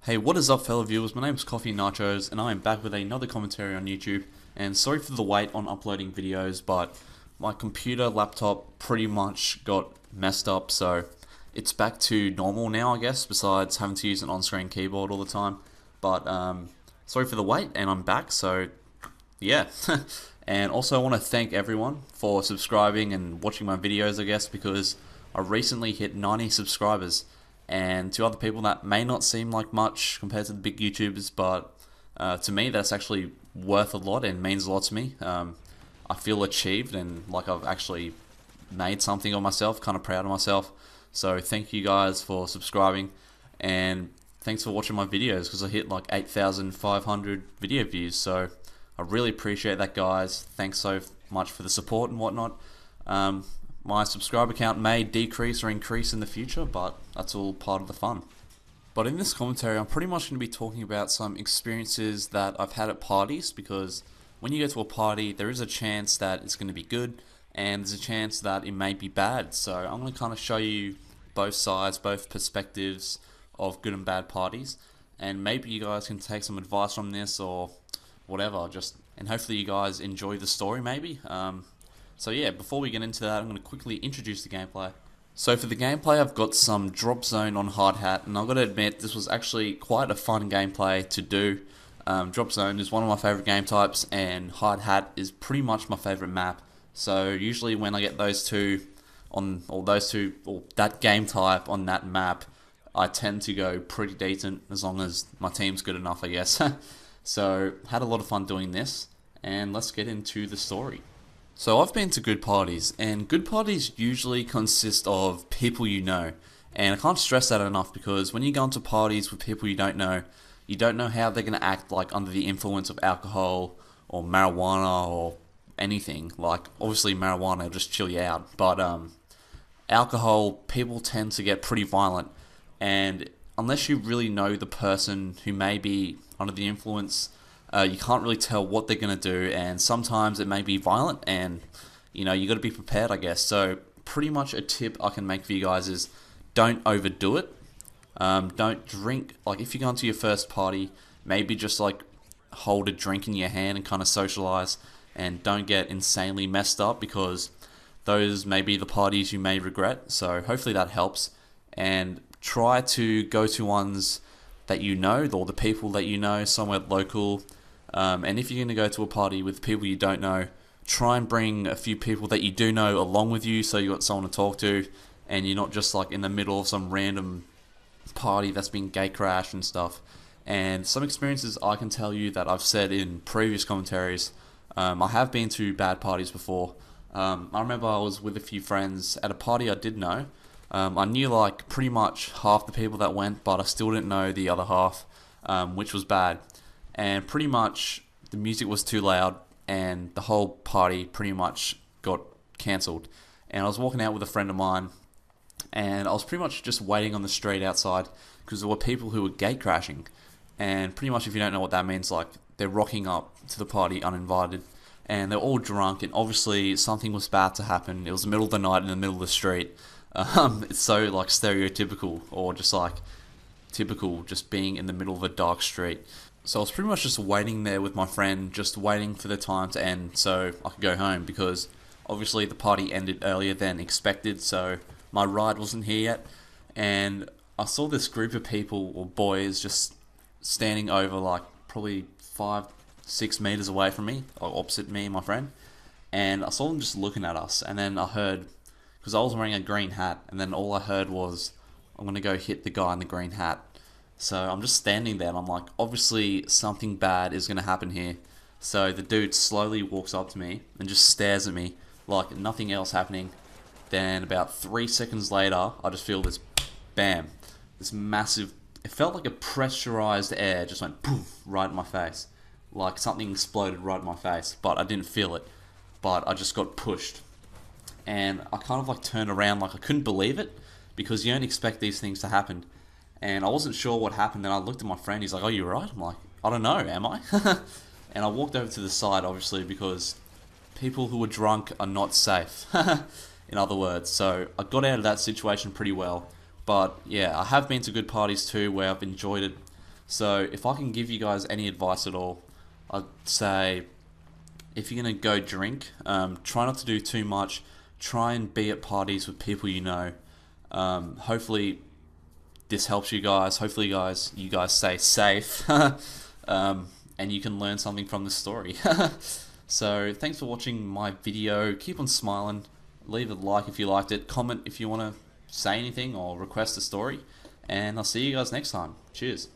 Hey, what is up fellow viewers, my name is CoffeeandNachos and I am back with another commentary on YouTube, and sorry for the wait on uploading videos, but my computer laptop pretty much got messed up, so it's back to normal now I guess, besides having to use an on-screen keyboard all the time. But sorry for the wait, and I'm back, so yeah. And also I want to thank everyone for subscribing and watching my videos I guess, because I recently hit 90 subscribers. And to other people that may not seem like much compared to the big YouTubers, but to me that's actually worth a lot and means a lot to me. I feel achieved and like I've actually made something of myself, kind of proud of myself. So thank you guys for subscribing, and thanks for watching my videos, because I hit like 8,500 video views, so I really appreciate that, guys. Thanks so much for the support and whatnot. My subscriber count may decrease or increase in the future, but that's all part of the fun. But in this commentary, I'm pretty much going to be talking about some experiences that I've had at parties, because when you go to a party, there is a chance that it's going to be good, and there's a chance that it may be bad. So I'm going to kind of show you both sides, both perspectives of good and bad parties, and maybe you guys can take some advice from this or whatever, and hopefully you guys enjoy the story maybe. So yeah, before we get into that, I'm going to quickly introduce the gameplay. So for the gameplay, I've got some drop zone on hard hat, and I've got to admit, this was actually quite a fun gameplay to do. Drop zone is one of my favourite game types, and hard hat is pretty much my favourite map. So usually when I get those two, or that game type on that map, I tend to go pretty decent, as long as my team's good enough, I guess. So had a lot of fun doing this, and let's get into the story. So I've been to good parties, and good parties usually consist of people you know, and I can't stress that enough, because when you go into parties with people you don't know how they're going to act like under the influence of alcohol or marijuana or anything. Like obviously marijuana will just chill you out, but alcohol, people tend to get pretty violent, and unless you really know the person who may be under the influence, you can't really tell what they're going to do, and sometimes it may be violent, and you got to be prepared, I guess. So pretty much a tip I can make for you guys is don't overdo it. Don't drink, like if you go into your first party, maybe just like hold a drink in your hand and kind of socialize, and don't get insanely messed up, because those may be the parties you may regret. So hopefully that helps, and try to go to ones that you know, or the people that you know, somewhere local. And if you're going to go to a party with people you don't know, try and bring a few people that you do know along with you, so you got someone to talk to, and you're not just like in the middle of some random party that's been gate crashed and stuff. And some experiences I can tell you that I've said in previous commentaries. I have been to bad parties before. I remember I was with a few friends at a party I did know. I knew like pretty much half the people that went, but I still didn't know the other half, which was bad. And pretty much the music was too loud, and the whole party pretty much got cancelled. And I was walking out with a friend of mine, and I was pretty much just waiting on the street outside, because there were people who were gate crashing. And pretty much, if you don't know what that means, like they're rocking up to the party uninvited, and they're all drunk, and obviously something was about to happen. It was the middle of the night in the middle of the street. It's so like stereotypical, or just like typical, just being in the middle of a dark street. So I was pretty much just waiting there with my friend, just waiting for the time to end so I could go home, because obviously the party ended earlier than expected, so my ride wasn't here yet. And I saw this group of people, or boys, just standing over like probably 5-6 meters away from me, or opposite me and my friend. And I saw them just looking at us, and then I heard, because I was wearing a green hat, and then all I heard was, I'm going to go hit the guy in the green hat. So I'm just standing there, and I'm like, obviously something bad is going to happen here. So the dude slowly walks up to me and just stares at me like nothing else happening. Then about 3 seconds later, I just feel this bam, this massive, it felt like a pressurized air just went poof right in my face. Like something exploded right in my face, but I didn't feel it. But I just got pushed. And I kind of like turned around, like I couldn't believe it, because you don't expect these things to happen. And I wasn't sure what happened. Then I looked at my friend. He's like, "Oh, you right?" I'm like, "I don't know. Am I?" And I walked over to the side, obviously, because people who are drunk are not safe. In other words, so I got out of that situation pretty well. But yeah, I have been to good parties too where I've enjoyed it. So if I can give you guys any advice at all, I'd say if you're gonna go drink, try not to do too much. Try and be at parties with people you know. Hopefully this helps you guys. Hopefully you guys stay safe. And you can learn something from this story. So thanks for watching my video. Keep on smiling. Leave a like if you liked it. Comment if you want to say anything or request a story. And I'll see you guys next time. Cheers.